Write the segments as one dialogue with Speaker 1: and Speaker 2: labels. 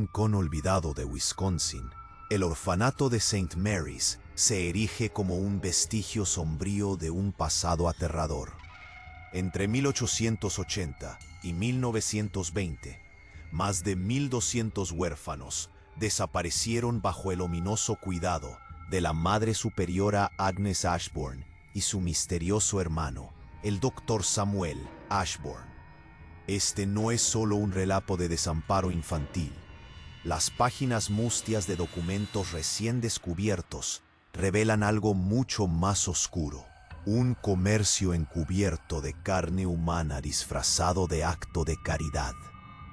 Speaker 1: rincón olvidado de Wisconsin, el orfanato de St. Mary's se erige como un vestigio sombrío de un pasado aterrador. Entre 1880 y 1920, más de 1.200 huérfanos desaparecieron bajo el ominoso cuidado de la Madre Superiora Agnes Ashbourne y su misterioso hermano, el Dr. Samuel Ashbourne. Este no es solo un relato de desamparo infantil. Las páginas mustias de documentos recién descubiertos revelan algo mucho más oscuro. Un comercio encubierto de carne humana disfrazado de acto de caridad.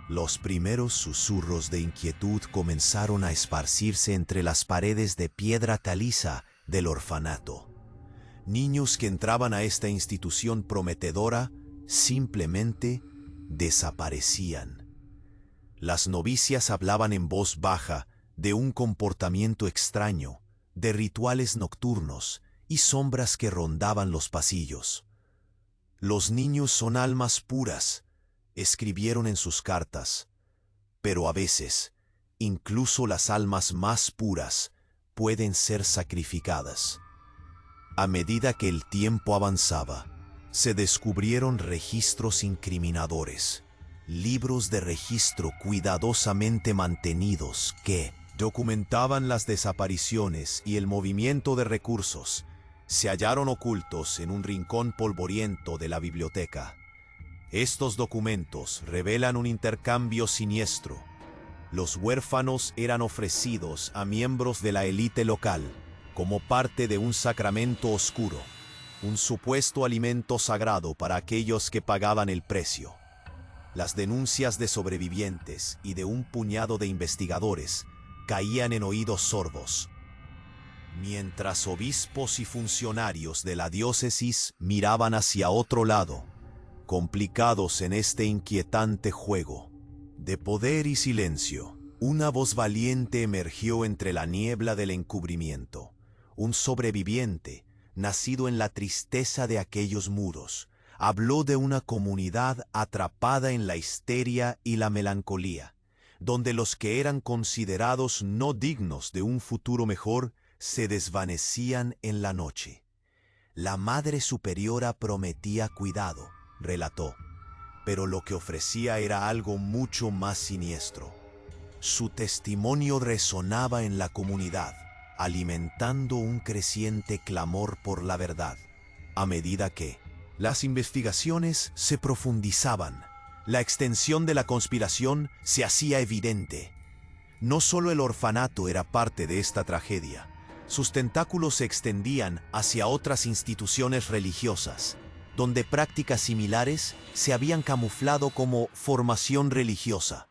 Speaker 1: Los primeros susurros de inquietud comenzaron a esparcirse entre las paredes de piedra caliza del orfanato. Niños que entraban a esta institución prometedora simplemente desaparecían. Las novicias hablaban en voz baja de un comportamiento extraño, de rituales nocturnos y sombras que rondaban los pasillos. Los niños son almas puras, escribieron en sus cartas, pero a veces, incluso las almas más puras pueden ser sacrificadas. A medida que el tiempo avanzaba, se descubrieron registros incriminadores, libros de registro cuidadosamente mantenidos que documentaban las desapariciones y el movimiento de recursos. Se hallaron ocultos en un rincón polvoriento de la biblioteca. Estos documentos revelan un intercambio siniestro. Los huérfanos eran ofrecidos a miembros de la élite local como parte de un sacramento oscuro, un supuesto alimento sagrado para aquellos que pagaban el precio. Las denuncias de sobrevivientes y de un puñado de investigadores caían en oídos sordos, mientras obispos y funcionarios de la diócesis miraban hacia otro lado, complicados en este inquietante juego de poder y silencio. Una voz valiente emergió entre la niebla del encubrimiento. Un sobreviviente, nacido en la tristeza de aquellos muros, habló de una comunidad atrapada en la histeria y la melancolía, donde los que eran considerados no dignos de un futuro mejor se desvanecían en la noche. La Madre Superiora prometía cuidado, relató, pero lo que ofrecía era algo mucho más siniestro. Su testimonio resonaba en la comunidad, alimentando un creciente clamor por la verdad. A medida que las investigaciones se profundizaban, la extensión de la conspiración se hacía evidente. No solo el orfanato era parte de esta tragedia, sus tentáculos se extendían hacia otras instituciones religiosas, donde prácticas similares se habían camuflado como formación religiosa.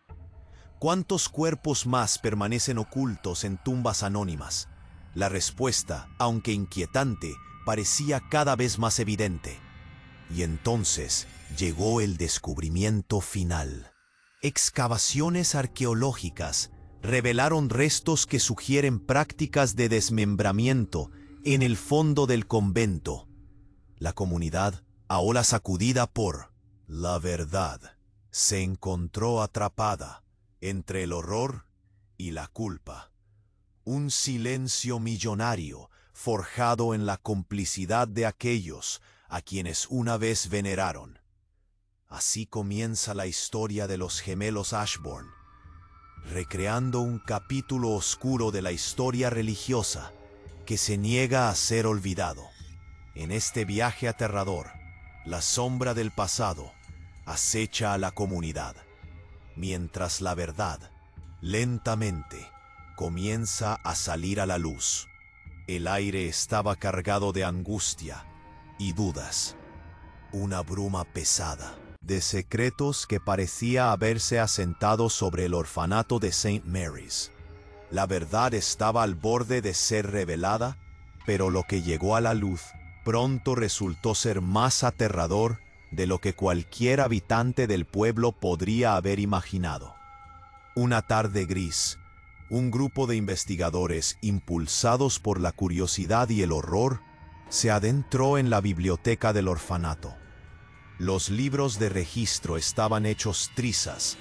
Speaker 1: ¿Cuántos cuerpos más permanecen ocultos en tumbas anónimas? La respuesta, aunque inquietante, parecía cada vez más evidente. Y entonces llegó el descubrimiento final. Excavaciones arqueológicas revelaron restos que sugieren prácticas de desmembramiento en el fondo del convento. La comunidad, ahora sacudida por la verdad, se encontró atrapada entre el horror y la culpa. Un silencio millonario forjado en la complicidad de aquellos a quienes una vez veneraron. Así comienza la historia de los gemelos Ashbourne, recreando un capítulo oscuro de la historia religiosa que se niega a ser olvidado. En este viaje aterrador, la sombra del pasado acecha a la comunidad, mientras la verdad, lentamente, comienza a salir a la luz. El aire estaba cargado de angustia y dudas. Una bruma pesada de secretos que parecía haberse asentado sobre el orfanato de St. Mary's. La verdad estaba al borde de ser revelada, pero lo que llegó a la luz pronto resultó ser más aterrador de lo que cualquier habitante del pueblo podría haber imaginado. Una tarde gris, un grupo de investigadores impulsados por la curiosidad y el horror se adentró en la biblioteca del orfanato. Los libros de registro estaban hechos trizas,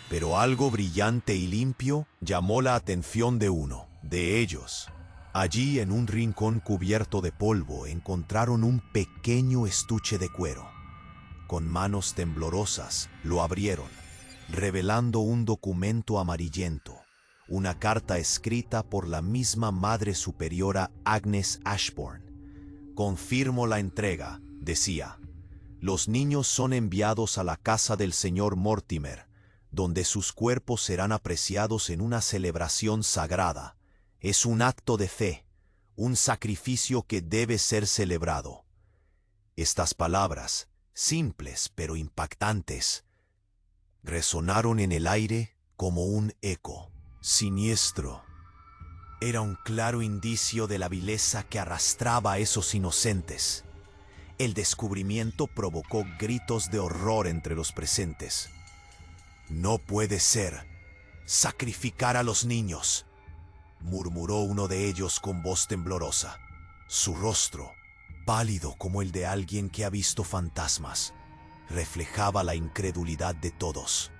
Speaker 1: Pero algo brillante y limpio llamó la atención de uno de ellos. Allí, en un rincón cubierto de polvo, encontraron un pequeño estuche de cuero. Con manos temblorosas lo abrieron, revelando un documento amarillento, una carta escrita por la misma Madre Superiora Agnes Ashbourne. Confirmo la entrega, decía. Los niños son enviados a la casa del señor Mortimer, donde sus cuerpos serán apreciados en una celebración sagrada. Es un acto de fe, un sacrificio que debe ser celebrado. Estas palabras, simples pero impactantes, resonaron en el aire como un eco siniestro. Era un claro indicio de la vileza que arrastraba a esos inocentes. El descubrimiento provocó gritos de horror entre los presentes. «No puede ser. Sacrificar a los niños», murmuró uno de ellos con voz temblorosa. Su rostro, pálido como el de alguien que ha visto fantasmas, reflejaba la incredulidad de todos.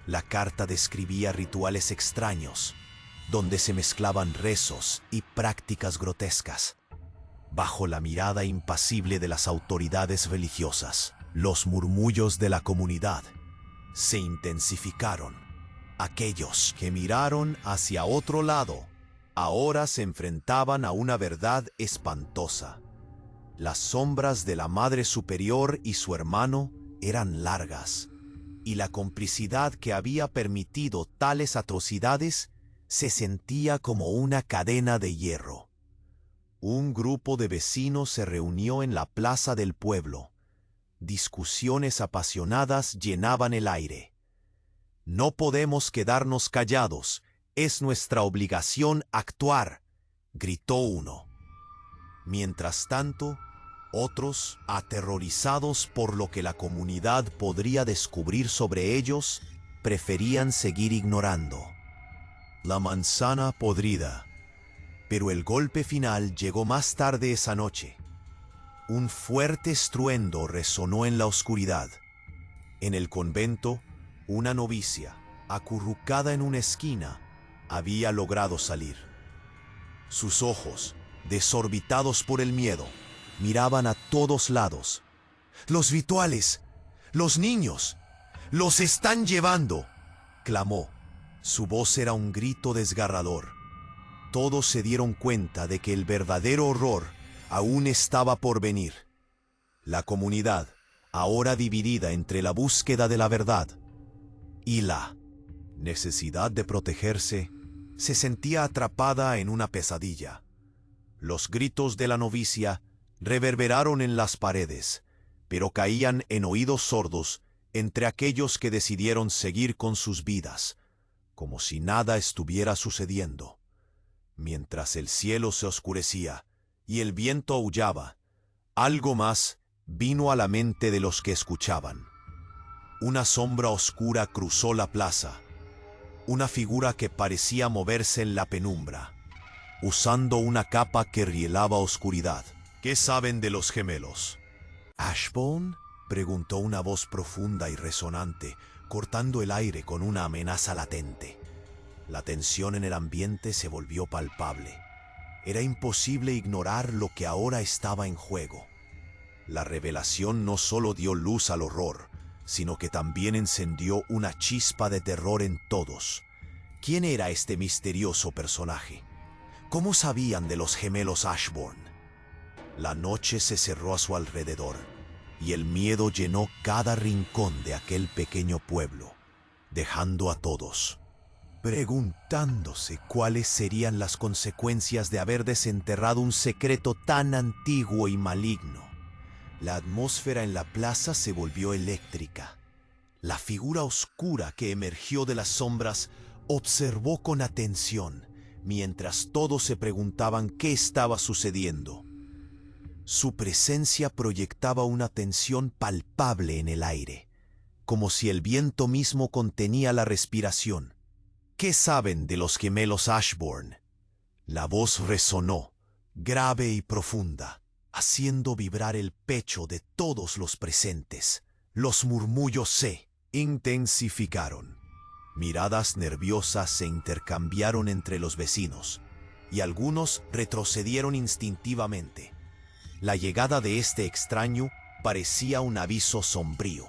Speaker 1: La carta describía rituales extraños, donde se mezclaban rezos y prácticas grotescas. Bajo la mirada impasible de las autoridades religiosas, los murmullos de la comunidad se intensificaron. Aquellos que miraron hacia otro lado ahora se enfrentaban a una verdad espantosa. Las sombras de la Madre Superior y su hermano eran largas, y la complicidad que había permitido tales atrocidades se sentía como una cadena de hierro. Un grupo de vecinos se reunió en la plaza del pueblo. Discusiones apasionadas llenaban el aire. «No podemos quedarnos callados, es nuestra obligación actuar», gritó uno. Mientras tanto, otros, aterrorizados por lo que la comunidad podría descubrir sobre ellos, preferían seguir ignorando. La manzana podrida. Pero el golpe final llegó más tarde esa noche. Un fuerte estruendo resonó en la oscuridad. En el convento, una novicia, acurrucada en una esquina, había logrado salir. Sus ojos, desorbitados por el miedo, miraban a todos lados. «¡Los rituales! ¡Los niños! ¡Los están llevando!», clamó. Su voz era un grito desgarrador. Todos se dieron cuenta de que el verdadero horror aún estaba por venir. La comunidad, ahora dividida entre la búsqueda de la verdad y la necesidad de protegerse, se sentía atrapada en una pesadilla. Los gritos de la novicia reverberaron en las paredes, pero caían en oídos sordos entre aquellos que decidieron seguir con sus vidas, como si nada estuviera sucediendo. Mientras el cielo se oscurecía y el viento aullaba, algo más vino a la mente de los que escuchaban. Una sombra oscura cruzó la plaza, una figura que parecía moverse en la penumbra, usando una capa que rielaba oscuridad. «¿Qué saben de los gemelos?» «¿Ashbourne?», preguntó una voz profunda y resonante, cortando el aire con una amenaza latente. La tensión en el ambiente se volvió palpable. Era imposible ignorar lo que ahora estaba en juego. La revelación no solo dio luz al horror, sino que también encendió una chispa de terror en todos. ¿Quién era este misterioso personaje? ¿Cómo sabían de los gemelos Ashbourne? La noche se cerró a su alrededor, y el miedo llenó cada rincón de aquel pequeño pueblo, dejando a todos preguntándose cuáles serían las consecuencias de haber desenterrado un secreto tan antiguo y maligno. La atmósfera en la plaza se volvió eléctrica. La figura oscura que emergió de las sombras observó con atención, mientras todos se preguntaban qué estaba sucediendo. Su presencia proyectaba una tensión palpable en el aire, como si el viento mismo contenía la respiración. «¿Qué saben de los gemelos Ashbourne?». La voz resonó, grave y profunda, haciendo vibrar el pecho de todos los presentes. Los murmullos se intensificaron. Miradas nerviosas se intercambiaron entre los vecinos, y algunos retrocedieron instintivamente. La llegada de este extraño parecía un aviso sombrío.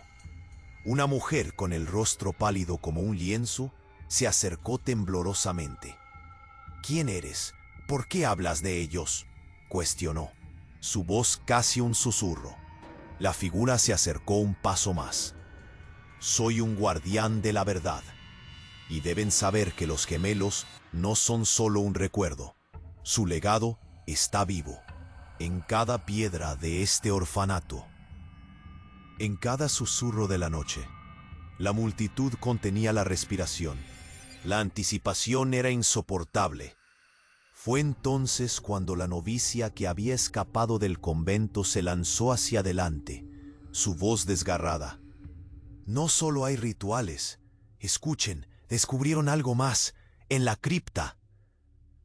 Speaker 1: Una mujer con el rostro pálido como un lienzo se acercó temblorosamente. «¿Quién eres? ¿Por qué hablas de ellos?», cuestionó, su voz casi un susurro. La figura se acercó un paso más. «Soy un guardián de la verdad, y deben saber que los gemelos no son solo un recuerdo. Su legado está vivo, en cada piedra de este orfanato». En cada susurro de la noche, la multitud contenía la respiración. La anticipación era insoportable. Fue entonces cuando la novicia que había escapado del convento se lanzó hacia adelante, su voz desgarrada. «No solo hay rituales. Escuchen, descubrieron algo más, en la cripta».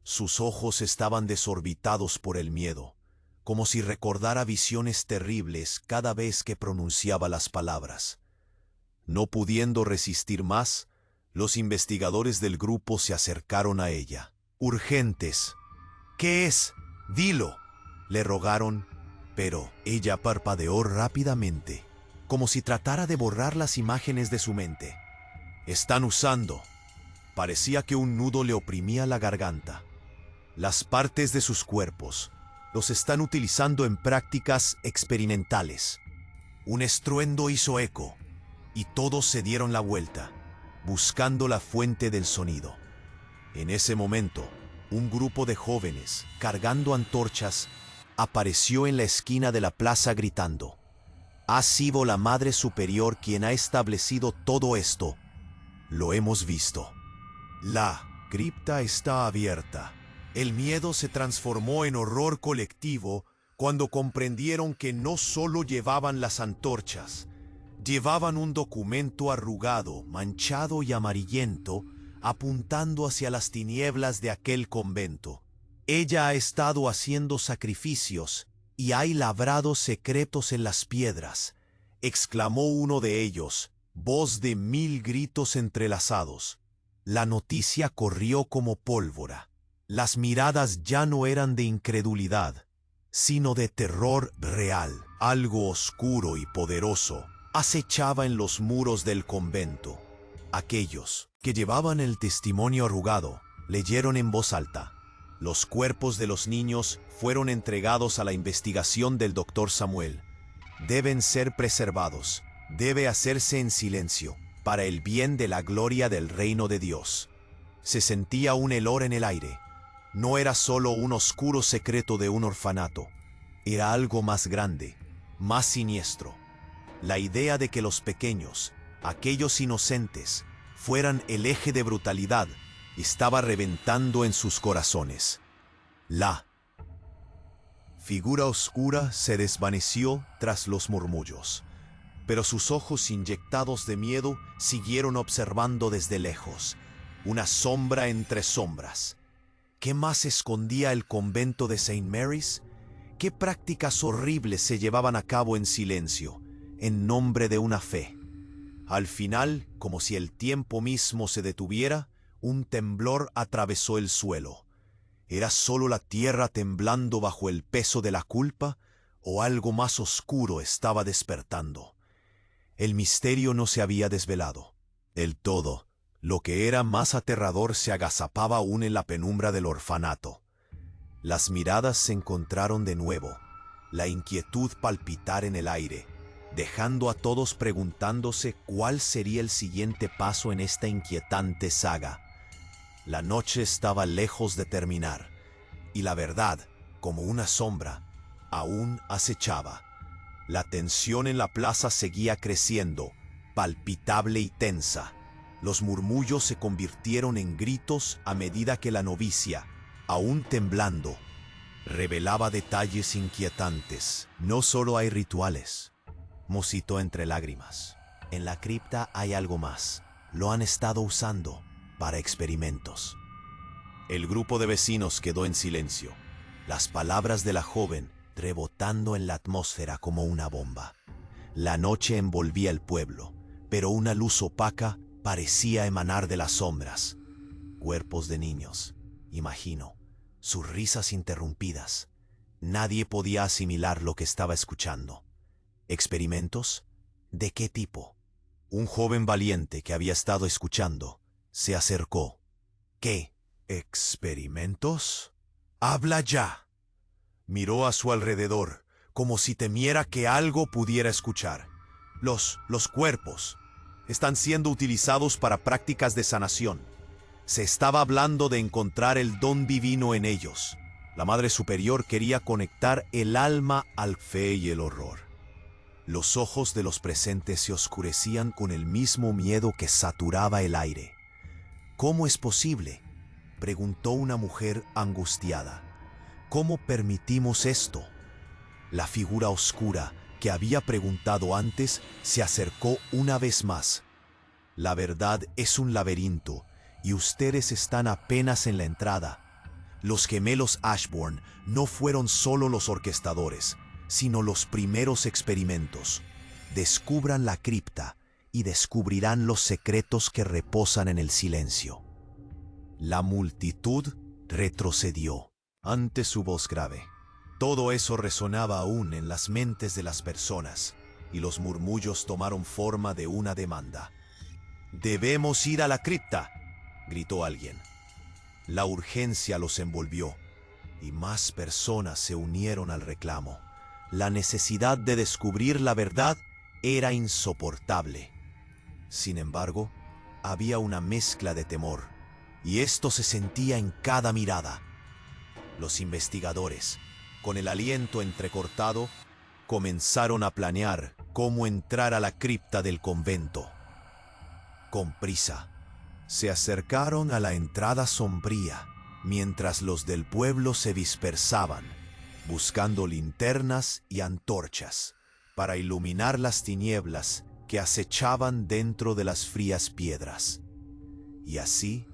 Speaker 1: Sus ojos estaban desorbitados por el miedo, como si recordara visiones terribles cada vez que pronunciaba las palabras. No pudiendo resistir más, los investigadores del grupo se acercaron a ella. «Urgentes. ¿Qué es? Dilo», le rogaron, pero ella parpadeó rápidamente, como si tratara de borrar las imágenes de su mente. «Están usando». Parecía que un nudo le oprimía la garganta. «Las partes de sus cuerpos. Los están utilizando en prácticas experimentales». Un estruendo hizo eco, y todos se dieron la vuelta, buscando la fuente del sonido. En ese momento, un grupo de jóvenes, cargando antorchas, apareció en la esquina de la plaza gritando: «Ha sido la Madre Superior quien ha establecido todo esto. Lo hemos visto. La cripta está abierta». El miedo se transformó en horror colectivo cuando comprendieron que no solo llevaban las antorchas, llevaban un documento arrugado, manchado y amarillento, apuntando hacia las tinieblas de aquel convento. «Ella ha estado haciendo sacrificios y hay labrados secretos en las piedras», exclamó uno de ellos, voz de 1000 gritos entrelazados. La noticia corrió como pólvora. Las miradas ya no eran de incredulidad, sino de terror real. Algo oscuro y poderoso acechaba en los muros del convento. Aquellos que llevaban el testimonio arrugado leyeron en voz alta: «Los cuerpos de los niños fueron entregados a la investigación del Dr. Samuel. Deben ser preservados. Debe hacerse en silencio, para el bien de la gloria del reino de Dios». Se sentía un helor en el aire. No era solo un oscuro secreto de un orfanato. Era algo más grande, más siniestro. La idea de que los pequeños, aquellos inocentes, fueran el eje de brutalidad, estaba reventando en sus corazones. La figura oscura se desvaneció tras los murmullos, pero sus ojos inyectados de miedo siguieron observando desde lejos, una sombra entre sombras. ¿Qué más escondía el convento de St. Mary's? ¿Qué prácticas horribles se llevaban a cabo en silencio, en nombre de una fe? Al final, como si el tiempo mismo se detuviera, un temblor atravesó el suelo. ¿Era solo la tierra temblando bajo el peso de la culpa, o algo más oscuro estaba despertando? El misterio no se había desvelado del todo. Lo que era más aterrador se agazapaba aún en la penumbra del orfanato. Las miradas se encontraron de nuevo, la inquietud palpitar en el aire, dejando a todos preguntándose cuál sería el siguiente paso en esta inquietante saga. La noche estaba lejos de terminar, y la verdad, como una sombra, aún acechaba. La tensión en la plaza seguía creciendo, palpitable y tensa. Los murmullos se convirtieron en gritos a medida que la novicia, aún temblando, revelaba detalles inquietantes. «No solo hay rituales», musitó entre lágrimas. «En la cripta hay algo más. Lo han estado usando para experimentos». El grupo de vecinos quedó en silencio, las palabras de la joven rebotando en la atmósfera como una bomba. La noche envolvía el pueblo, pero una luz opaca parecía emanar de las sombras. Cuerpos de niños, imagino, sus risas interrumpidas. Nadie podía asimilar lo que estaba escuchando. ¿Experimentos? ¿De qué tipo? Un joven valiente que había estado escuchando se acercó. ¿Qué? ¿Experimentos? ¡Habla ya! Miró a su alrededor, como si temiera que algo pudiera escuchar. Los cuerpos están siendo utilizados para prácticas de sanación. Se estaba hablando de encontrar el don divino en ellos. La Madre Superior quería conectar el alma al fe y el horror. Los ojos de los presentes se oscurecían con el mismo miedo que saturaba el aire. ¿Cómo es posible?, preguntó una mujer angustiada. ¿Cómo permitimos esto? La figura oscura que había preguntado antes se acercó una vez más. La verdad es un laberinto y ustedes están apenas en la entrada. Los gemelos Ashbourne no fueron solo los orquestadores, sino los primeros experimentos. Descubran la cripta y descubrirán los secretos que reposan en el silencio. La multitud retrocedió ante su voz grave. Todo eso resonaba aún en las mentes de las personas, y los murmullos tomaron forma de una demanda. «¡Debemos ir a la cripta!», gritó alguien. La urgencia los envolvió, y más personas se unieron al reclamo. La necesidad de descubrir la verdad era insoportable. Sin embargo, había una mezcla de temor, y esto se sentía en cada mirada. Los investigadores, con el aliento entrecortado, comenzaron a planear cómo entrar a la cripta del convento. Con prisa, se acercaron a la entrada sombría, mientras los del pueblo se dispersaban, buscando linternas y antorchas para iluminar las tinieblas que acechaban dentro de las frías piedras. Y así,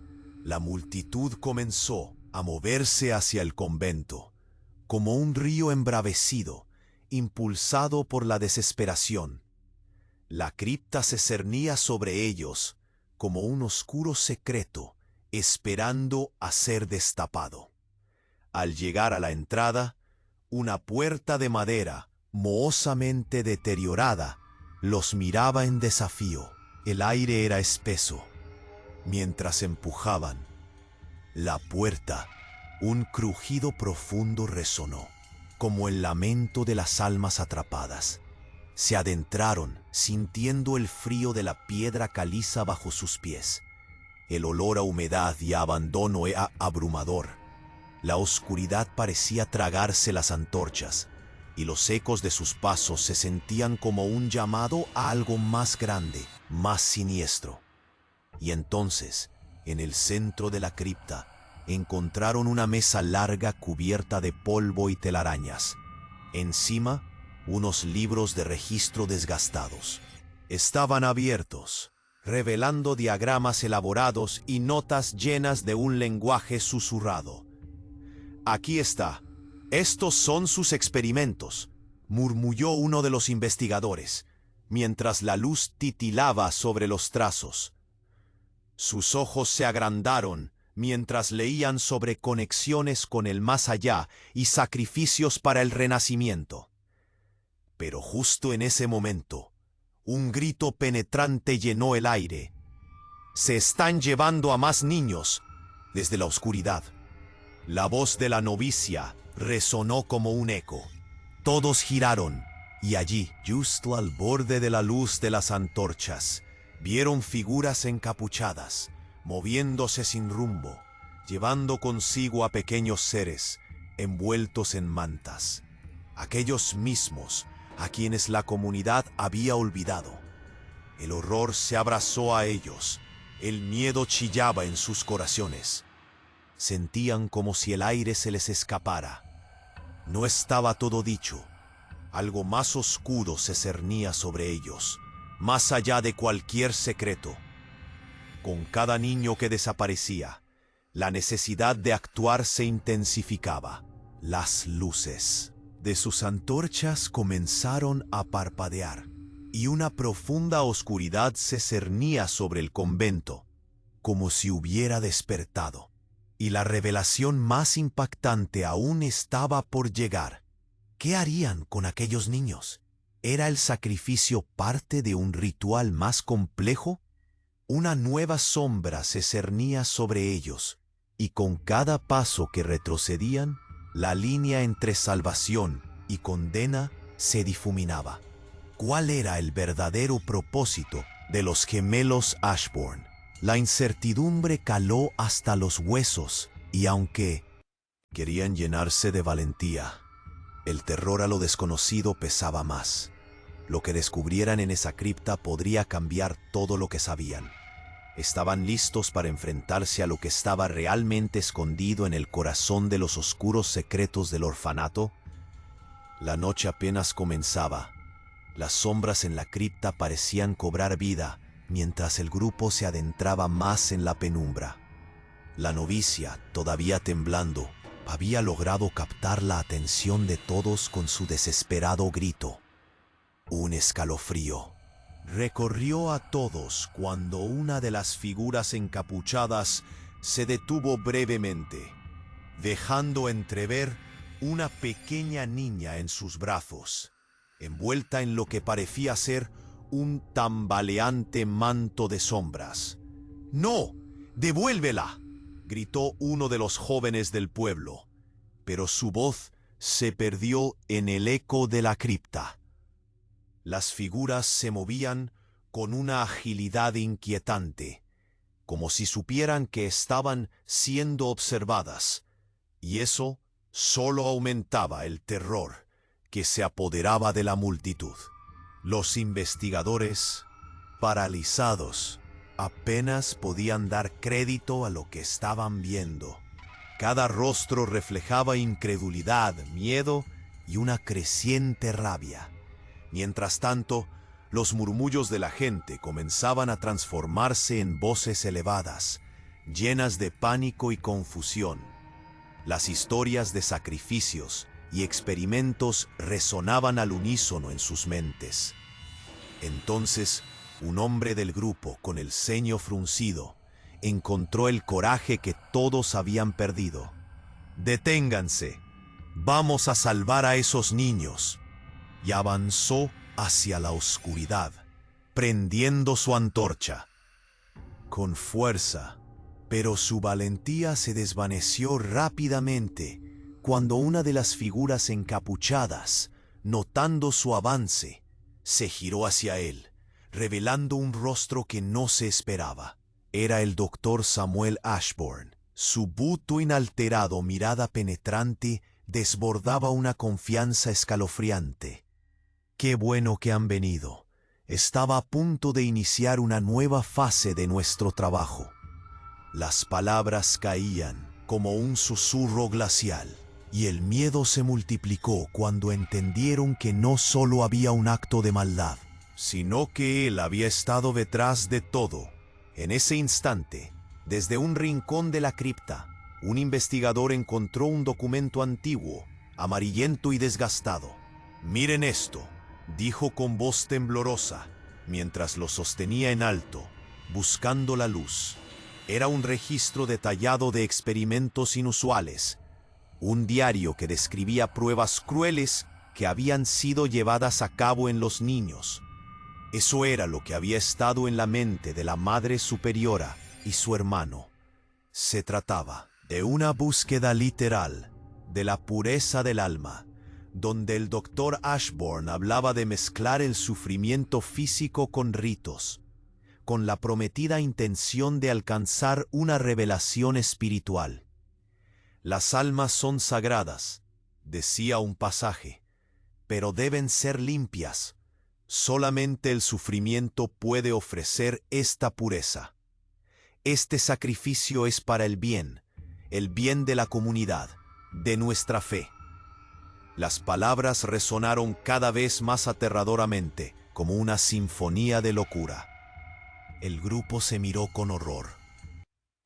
Speaker 1: la multitud comenzó a moverse hacia el convento, como un río embravecido, impulsado por la desesperación. La cripta se cernía sobre ellos como un oscuro secreto, esperando a ser destapado. Al llegar a la entrada, una puerta de madera, mohosamente deteriorada, los miraba en desafío. El aire era espeso. Mientras empujaban la puerta, un crujido profundo resonó, como el lamento de las almas atrapadas. Se adentraron, sintiendo el frío de la piedra caliza bajo sus pies. El olor a humedad y a abandono era abrumador. La oscuridad parecía tragarse las antorchas, y los ecos de sus pasos se sentían como un llamado a algo más grande, más siniestro. Y entonces, en el centro de la cripta, encontraron una mesa larga cubierta de polvo y telarañas. Encima, unos libros de registro desgastados. Estaban abiertos, revelando diagramas elaborados y notas llenas de un lenguaje susurrado. «Aquí está. Estos son sus experimentos», murmulló uno de los investigadores, mientras la luz titilaba sobre los trazos. Sus ojos se agrandaron mientras leían sobre conexiones con el más allá y sacrificios para el renacimiento. Pero justo en ese momento, un grito penetrante llenó el aire. «Se están llevando a más niños», desde la oscuridad. La voz de la novicia resonó como un eco. Todos giraron, y allí, justo al borde de la luz de las antorchas, vieron figuras encapuchadas, moviéndose sin rumbo, llevando consigo a pequeños seres, envueltos en mantas. Aquellos mismos a quienes la comunidad había olvidado. El horror se abrazó a ellos, el miedo chillaba en sus corazones. Sentían como si el aire se les escapara. No estaba todo dicho. Algo más oscuro se cernía sobre ellos, más allá de cualquier secreto. Con cada niño que desaparecía, la necesidad de actuar se intensificaba. Las luces de sus antorchas comenzaron a parpadear, y una profunda oscuridad se cernía sobre el convento, como si hubiera despertado. Y la revelación más impactante aún estaba por llegar. ¿Qué harían con aquellos niños? ¿Era el sacrificio parte de un ritual más complejo? Una nueva sombra se cernía sobre ellos, y con cada paso que retrocedían, la línea entre salvación y condena se difuminaba. ¿Cuál era el verdadero propósito de los gemelos Ashbourne? La incertidumbre caló hasta los huesos, y aunque querían llenarse de valentía, el terror a lo desconocido pesaba más. Lo que descubrieran en esa cripta podría cambiar todo lo que sabían. ¿Estaban listos para enfrentarse a lo que estaba realmente escondido en el corazón de los oscuros secretos del orfanato? La noche apenas comenzaba. Las sombras en la cripta parecían cobrar vida mientras el grupo se adentraba más en la penumbra. La novicia, todavía temblando, había logrado captar la atención de todos con su desesperado grito. Un escalofrío recorrió a todos cuando una de las figuras encapuchadas se detuvo brevemente, dejando entrever una pequeña niña en sus brazos, envuelta en lo que parecía ser un tambaleante manto de sombras. ¡No! ¡Devuélvela!, gritó uno de los jóvenes del pueblo, pero su voz se perdió en el eco de la cripta. Las figuras se movían con una agilidad inquietante, como si supieran que estaban siendo observadas, y eso solo aumentaba el terror que se apoderaba de la multitud. Los investigadores, paralizados, apenas podían dar crédito a lo que estaban viendo. Cada rostro reflejaba incredulidad, miedo y una creciente rabia. Mientras tanto, los murmullos de la gente comenzaban a transformarse en voces elevadas, llenas de pánico y confusión. Las historias de sacrificios y experimentos resonaban al unísono en sus mentes. Entonces, un hombre del grupo, con el ceño fruncido, encontró el coraje que todos habían perdido. «Deténganse, vamos a salvar a esos niños», y avanzó hacia la oscuridad, prendiendo su antorcha. Con fuerza, pero su valentía se desvaneció rápidamente cuando una de las figuras encapuchadas, notando su avance, se giró hacia él, revelando un rostro que no se esperaba. Era el doctor Samuel Ashbourne. Su busto inalterado, mirada penetrante, desbordaba una confianza escalofriante. «Qué bueno que han venido. Estaba a punto de iniciar una nueva fase de nuestro trabajo». Las palabras caían como un susurro glacial, y el miedo se multiplicó cuando entendieron que no solo había un acto de maldad, sino que él había estado detrás de todo. En ese instante, desde un rincón de la cripta, un investigador encontró un documento antiguo, amarillento y desgastado. «Miren esto», dijo con voz temblorosa, mientras lo sostenía en alto, buscando la luz. Era un registro detallado de experimentos inusuales, un diario que describía pruebas crueles que habían sido llevadas a cabo en los niños. Eso era lo que había estado en la mente de la Madre Superiora y su hermano. Se trataba de una búsqueda literal de la pureza del alma, donde el doctor Ashbourne hablaba de mezclar el sufrimiento físico con ritos, con la prometida intención de alcanzar una revelación espiritual. «Las almas son sagradas», decía un pasaje, «pero deben ser limpias. Solamente el sufrimiento puede ofrecer esta pureza. Este sacrificio es para el bien de la comunidad, de nuestra fe». Las palabras resonaron cada vez más aterradoramente, como una sinfonía de locura. El grupo se miró con horror.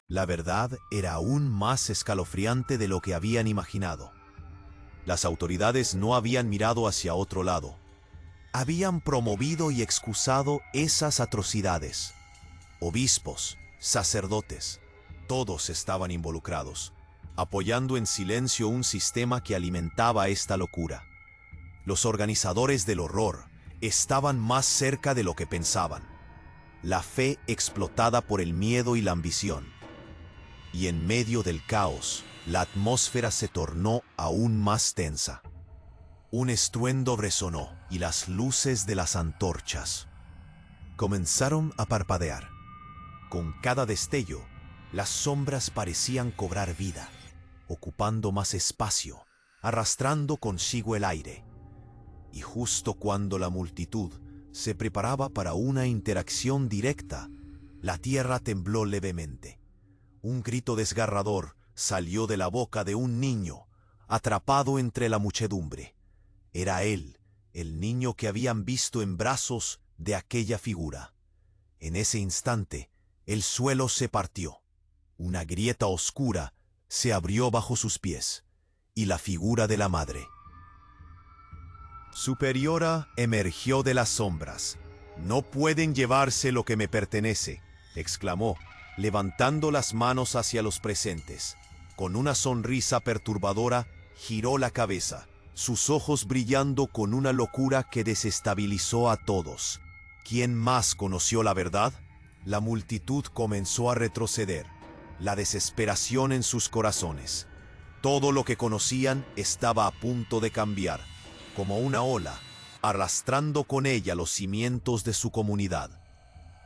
Speaker 1: La verdad era aún más escalofriante de lo que habían imaginado. Las autoridades no habían mirado hacia otro lado. habían promovido y excusado esas atrocidades. Obispos, sacerdotes, todos estaban involucrados, apoyando en silencio un sistema que alimentaba esta locura. Los organizadores del horror estaban más cerca de lo que pensaban. La fe explotada por el miedo y la ambición. Y en medio del caos, la atmósfera se tornó aún más tensa. Un estruendo resonó y las luces de las antorchas comenzaron a parpadear. Con cada destello, las sombras parecían cobrar vida, ocupando más espacio, arrastrando consigo el aire. Y justo cuando la multitud se preparaba para una interacción directa, la tierra tembló levemente. Un grito desgarrador salió de la boca de un niño, atrapado entre la muchedumbre. Era él, el niño que habían visto en brazos de aquella figura. En ese instante, el suelo se partió. Una grieta oscura se abrió bajo sus pies, y la figura de la madre superiora emergió de las sombras. «No pueden llevarse lo que me pertenece», exclamó, levantando las manos hacia los presentes. Con una sonrisa perturbadora, giró la cabeza, sus ojos brillando con una locura que desestabilizó a todos. ¿Quién más conoció la verdad? La multitud comenzó a retroceder, la desesperación en sus corazones. Todo lo que conocían estaba a punto de cambiar, como una ola, arrastrando con ella los cimientos de su comunidad.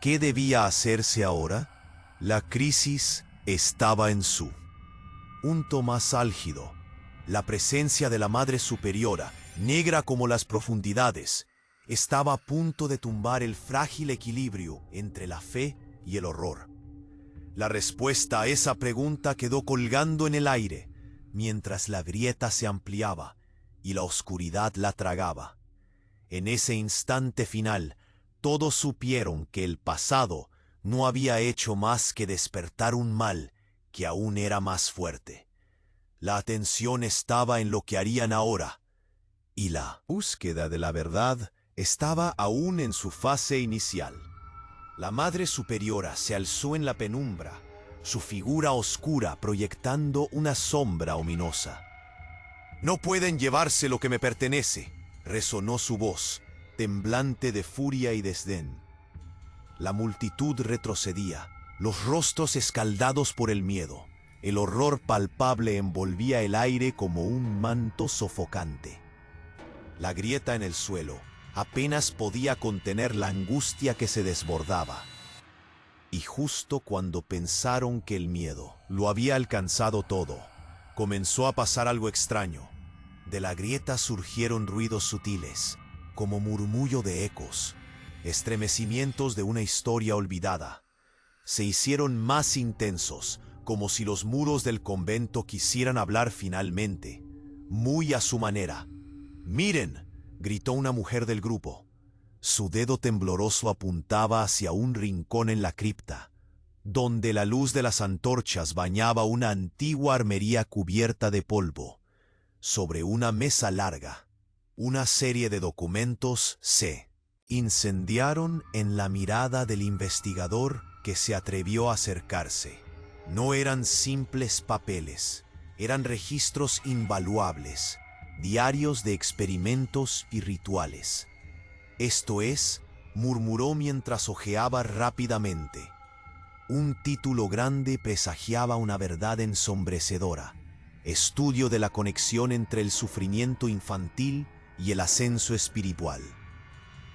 Speaker 1: ¿Qué debía hacerse ahora? La crisis estaba en su punto más álgido. La presencia de la Madre Superiora, negra como las profundidades, estaba a punto de tumbar el frágil equilibrio entre la fe y el horror. La respuesta a esa pregunta quedó colgando en el aire, mientras la grieta se ampliaba y la oscuridad la tragaba. En ese instante final, todos supieron que el pasado no había hecho más que despertar un mal que aún era más fuerte. La atención estaba en lo que harían ahora, y la búsqueda de la verdad estaba aún en su fase inicial. La Madre Superiora se alzó en la penumbra, su figura oscura proyectando una sombra ominosa. «No pueden llevarse lo que me pertenece», resonó su voz, temblante de furia y desdén. La multitud retrocedía, los rostros escaldados por el miedo. El horror palpable envolvía el aire como un manto sofocante. La grieta en el suelo apenas podía contener la angustia que se desbordaba. Y justo cuando pensaron que el miedo lo había alcanzado todo, comenzó a pasar algo extraño. De la grieta surgieron ruidos sutiles, como murmullo de ecos, estremecimientos de una historia olvidada. Se hicieron más intensos, como si los muros del convento quisieran hablar finalmente, muy a su manera. «¡Miren!», gritó una mujer del grupo. Su dedo tembloroso apuntaba hacia un rincón en la cripta, donde la luz de las antorchas bañaba una antigua armería cubierta de polvo. Sobre una mesa larga, una serie de documentos se incendiaron en la mirada del investigador que se atrevió a acercarse. No eran simples papeles, eran registros invaluables, diarios de experimentos y rituales. «Esto es», murmuró mientras hojeaba rápidamente. Un título grande presagiaba una verdad ensombrecedora: estudio de la conexión entre el sufrimiento infantil y el ascenso espiritual.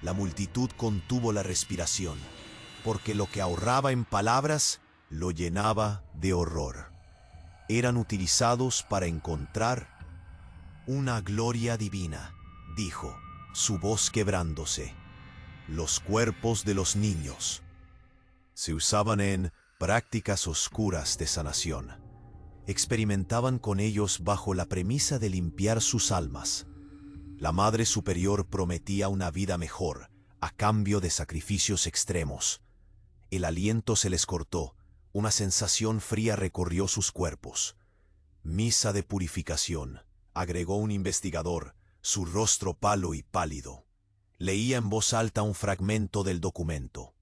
Speaker 1: La multitud contuvo la respiración, porque lo que ahorraba en palabras lo llenaba de horror. Eran utilizados para encontrar una gloria divina, dijo, su voz quebrándose. Los cuerpos de los niños se usaban en prácticas oscuras de sanación. Experimentaban con ellos bajo la premisa de limpiar sus almas. La Madre Superior prometía una vida mejor a cambio de sacrificios extremos. El aliento se les cortó, una sensación fría recorrió sus cuerpos. «Misa de purificación», agregó un investigador, su rostro palo y pálido. Leía en voz alta un fragmento del documento.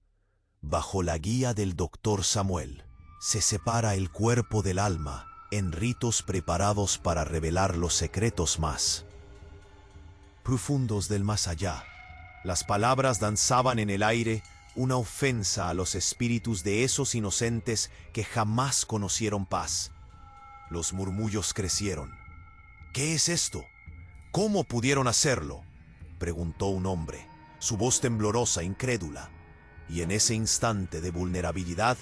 Speaker 1: Bajo la guía del doctor Samuel, se separa el cuerpo del alma en ritos preparados para revelar los secretos más profundos del más allá. Las palabras danzaban en el aire, una ofensa a los espíritus de esos inocentes que jamás conocieron paz. Los murmullos crecieron. ¿Qué es esto? ¿Cómo pudieron hacerlo?, preguntó un hombre, su voz temblorosa, incrédula. Y en ese instante de vulnerabilidad,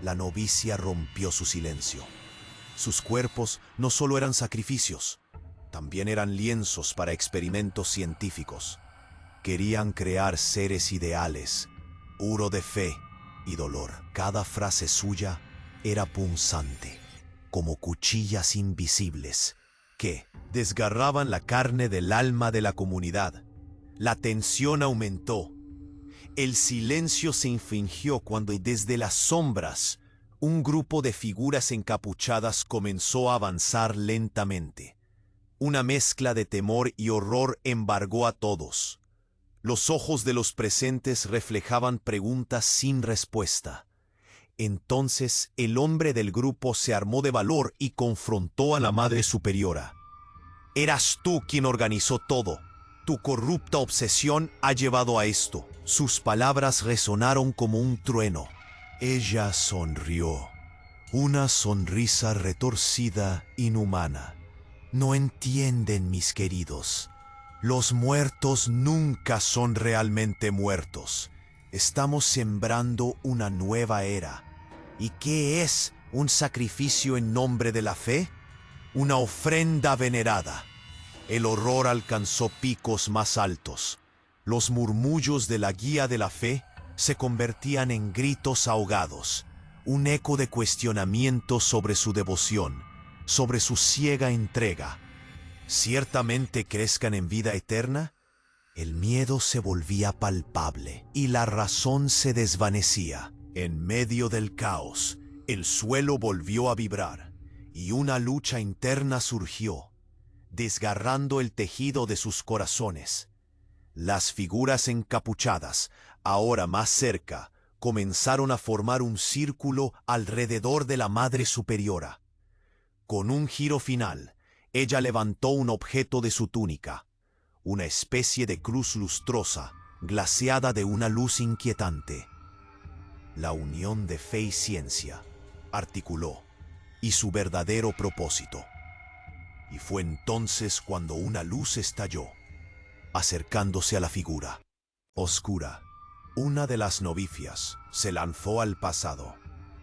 Speaker 1: la novicia rompió su silencio. Sus cuerpos no solo eran sacrificios, también eran lienzos para experimentos científicos. Querían crear seres ideales, puro de fe y dolor. Cada frase suya era punzante, como cuchillas invisibles que desgarraban la carne del alma de la comunidad. La tensión aumentó. El silencio se infringió cuando desde las sombras un grupo de figuras encapuchadas comenzó a avanzar lentamente. Una mezcla de temor y horror embargó a todos. Los ojos de los presentes reflejaban preguntas sin respuesta. Entonces el hombre del grupo se armó de valor y confrontó a la Madre Superiora. «Eras tú quien organizó todo. Tu corrupta obsesión ha llevado a esto». Sus palabras resonaron como un trueno. Ella sonrió. Una sonrisa retorcida, inhumana. «No entienden, mis queridos. Los muertos nunca son realmente muertos. Estamos sembrando una nueva era. ¿Y qué es un sacrificio en nombre de la fe? Una ofrenda venerada». El horror alcanzó picos más altos. Los murmullos de la guía de la fe se convertían en gritos ahogados, un eco de cuestionamiento sobre su devoción, sobre su ciega entrega. ¿Ciertamente crezcan en vida eterna? El miedo se volvía palpable y la razón se desvanecía. En medio del caos, el suelo volvió a vibrar y una lucha interna surgió, desgarrando el tejido de sus corazones. Las figuras encapuchadas, ahora más cerca, comenzaron a formar un círculo alrededor de la Madre Superiora. Con un giro final, ella levantó un objeto de su túnica, una especie de cruz lustrosa, glaseada de una luz inquietante. La unión de fe y ciencia, articuló, y su verdadero propósito. Y fue entonces cuando una luz estalló, acercándose a la figura. Oscura, una de las novicias se lanzó al pasado,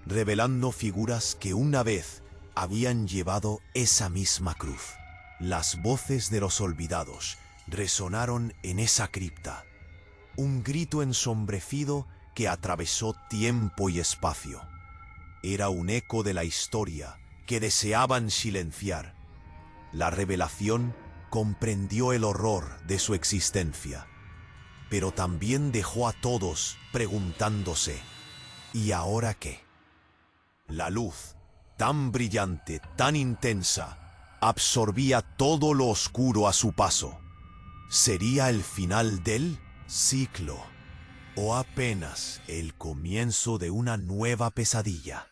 Speaker 1: revelando figuras que una vez habían llevado esa misma cruz. Las voces de los olvidados resonaron en esa cripta. Un grito ensombrecido que atravesó tiempo y espacio. Era un eco de la historia que deseaban silenciar. La revelación comprendió el horror de su existencia, pero también dejó a todos preguntándose, ¿y ahora qué? La luz, tan brillante, tan intensa, absorbía todo lo oscuro a su paso. ¿Sería el final del ciclo o apenas el comienzo de una nueva pesadilla?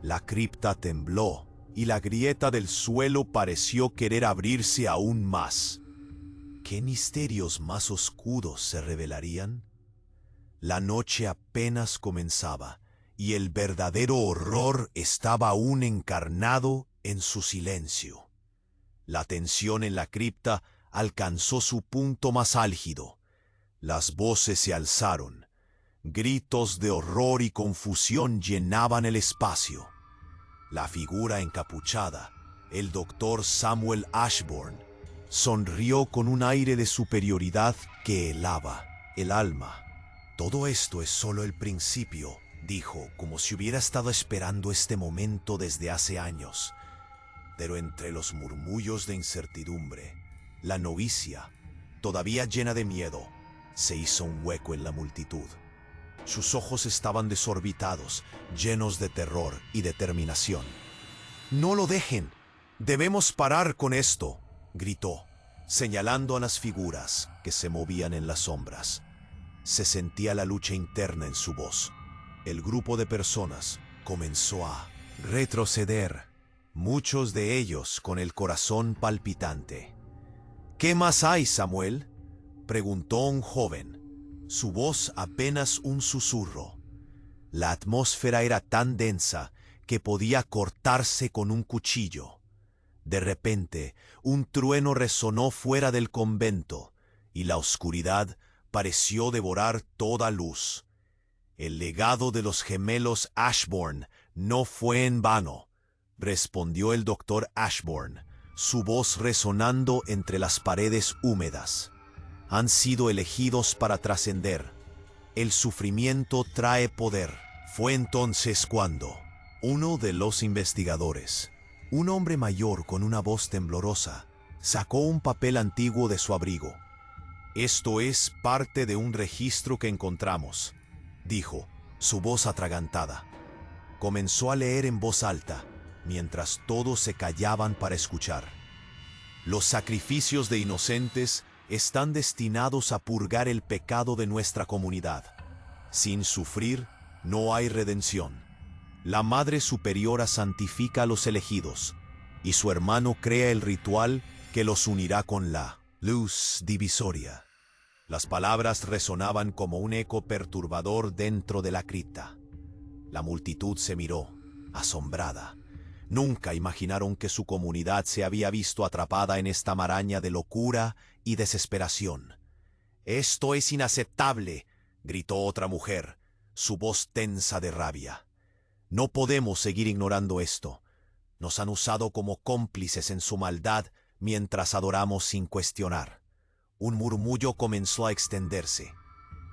Speaker 1: La cripta tembló y la grieta del suelo pareció querer abrirse aún más. ¿Qué misterios más oscuros se revelarían? La noche apenas comenzaba y el verdadero horror estaba aún encarnado en su silencio. La tensión en la cripta alcanzó su punto más álgido. Las voces se alzaron. Gritos de horror y confusión llenaban el espacio. La figura encapuchada, el doctor Samuel Ashburn, sonrió con un aire de superioridad que helaba el alma. «Todo esto es solo el principio», dijo, como si hubiera estado esperando este momento desde hace años. Pero entre los murmullos de incertidumbre, la novicia, todavía llena de miedo, se hizo un hueco en la multitud. Sus ojos estaban desorbitados, llenos de terror y determinación. «No lo dejen. Debemos parar con esto», gritó. señalando a las figuras que se movían en las sombras. Se sentía la lucha interna en su voz. El grupo de personas comenzó a retroceder, muchos de ellos con el corazón palpitante. «¿Qué más hay, Samuel?», preguntó un joven, su voz apenas un susurro. La atmósfera era tan densa que podía cortarse con un cuchillo. De repente, un trueno resonó fuera del convento y la oscuridad pareció devorar toda luz. «El legado de los gemelos Ashbourne no fue en vano», respondió el doctor Ashbourne, su voz resonando entre las paredes húmedas. «Han sido elegidos para trascender. El sufrimiento trae poder». Fue entonces cuando uno de los investigadores, un hombre mayor con una voz temblorosa, sacó un papel antiguo de su abrigo. «Esto es parte de un registro que encontramos», dijo, su voz atragantada. Comenzó a leer en voz alta, mientras todos se callaban para escuchar. «Los sacrificios de inocentes están destinados a purgar el pecado de nuestra comunidad. Sin sufrir, no hay redención. La Madre Superiora santifica a los elegidos, y su hermano crea el ritual que los unirá con la luz divisoria». Las palabras resonaban como un eco perturbador dentro de la cripta. La multitud se miró, asombrada. Nunca imaginaron que su comunidad se había visto atrapada en esta maraña de locura y desesperación. «Esto es inaceptable», gritó otra mujer, su voz tensa de rabia. «No podemos seguir ignorando esto. Nos han usado como cómplices en su maldad mientras adoramos sin cuestionar». Un murmullo comenzó a extenderse.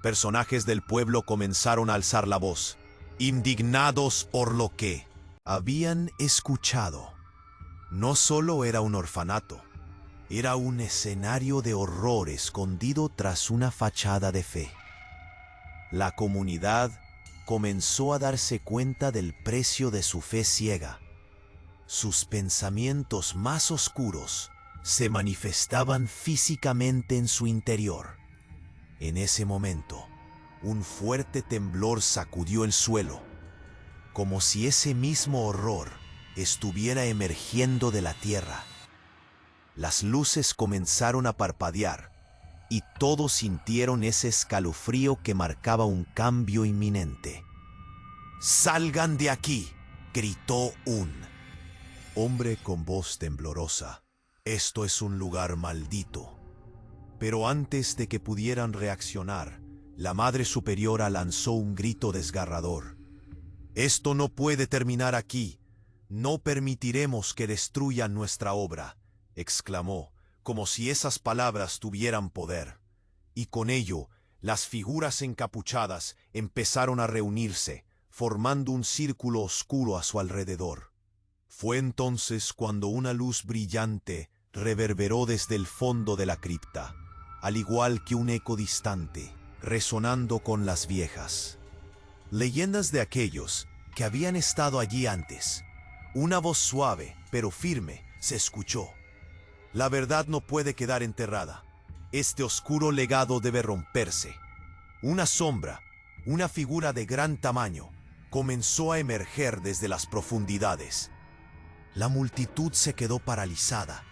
Speaker 1: Personajes del pueblo comenzaron a alzar la voz, indignados por lo que habían escuchado. No solo era un orfanato, era un escenario de horror escondido tras una fachada de fe. La comunidad comenzó a darse cuenta del precio de su fe ciega. Sus pensamientos más oscuros se manifestaban físicamente en su interior. En ese momento, un fuerte temblor sacudió el suelo, como si ese mismo horror estuviera emergiendo de la tierra. Las luces comenzaron a parpadear, y todos sintieron ese escalofrío que marcaba un cambio inminente. «¡Salgan de aquí!», gritó un hombre con voz temblorosa. «Esto es un lugar maldito». Pero antes de que pudieran reaccionar, la Madre Superiora lanzó un grito desgarrador. «Esto no puede terminar aquí. No permitiremos que destruyan nuestra obra», exclamó, como si esas palabras tuvieran poder. Y con ello, las figuras encapuchadas empezaron a reunirse, formando un círculo oscuro a su alrededor. Fue entonces cuando una luz brillante reverberó desde el fondo de la cripta, al igual que un eco distante, resonando con las viejas leyendas de aquellos que habían estado allí antes. Una voz suave, pero firme, se escuchó. «La verdad no puede quedar enterrada. Este oscuro legado debe romperse». Una sombra, una figura de gran tamaño, comenzó a emerger desde las profundidades. La multitud se quedó paralizada,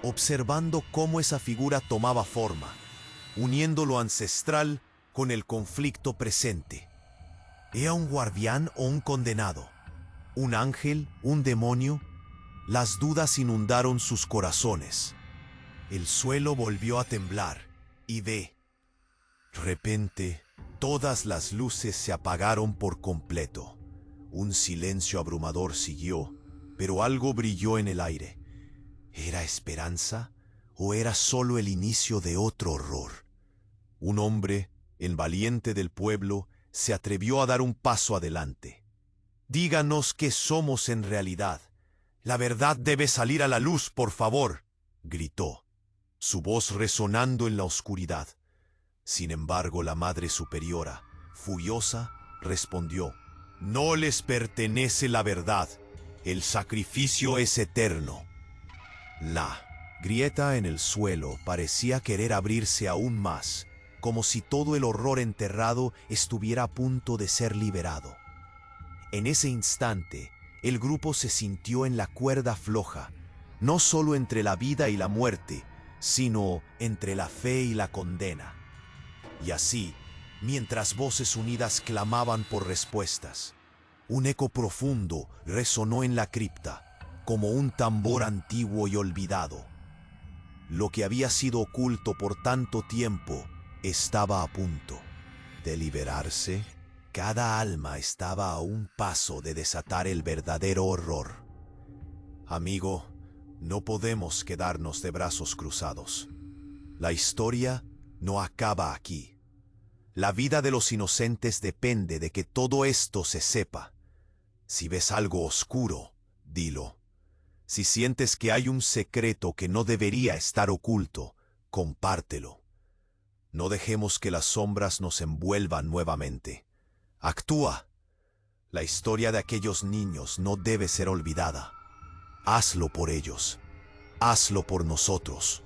Speaker 1: observando cómo esa figura tomaba forma, uniendo lo ancestral con el conflicto presente. ¿Era un guardián o un condenado? ¿Un ángel? ¿Un demonio? Las dudas inundaron sus corazones. El suelo volvió a temblar y de repente todas las luces se apagaron por completo. Un silencio abrumador siguió, pero algo brilló en el aire. ¿Era esperanza o era solo el inicio de otro horror? Un hombre, el valiente del pueblo, se atrevió a dar un paso adelante. «Díganos qué somos en realidad. La verdad debe salir a la luz, por favor», gritó, su voz resonando en la oscuridad. Sin embargo, la Madre Superiora, furiosa, respondió: «No les pertenece la verdad. El sacrificio es eterno». La Grieta en el suelo parecía querer abrirse aún más, como si todo el horror enterrado estuviera a punto de ser liberado. En ese instante, el grupo se sintió en la cuerda floja, no solo entre la vida y la muerte, sino entre la fe y la condena. Y así, mientras voces unidas clamaban por respuestas, un eco profundo resonó en la cripta, como un tambor antiguo y olvidado. Lo que había sido oculto por tanto tiempo estaba a punto de liberarse. Cada alma estaba a un paso de desatar el verdadero horror. Amigo, no podemos quedarnos de brazos cruzados. La historia no acaba aquí. La vida de los inocentes depende de que todo esto se sepa. Si ves algo oscuro, dilo. Si sientes que hay un secreto que no debería estar oculto, compártelo. No dejemos que las sombras nos envuelvan nuevamente. Actúa. La historia de aquellos niños no debe ser olvidada. Hazlo por ellos. Hazlo por nosotros.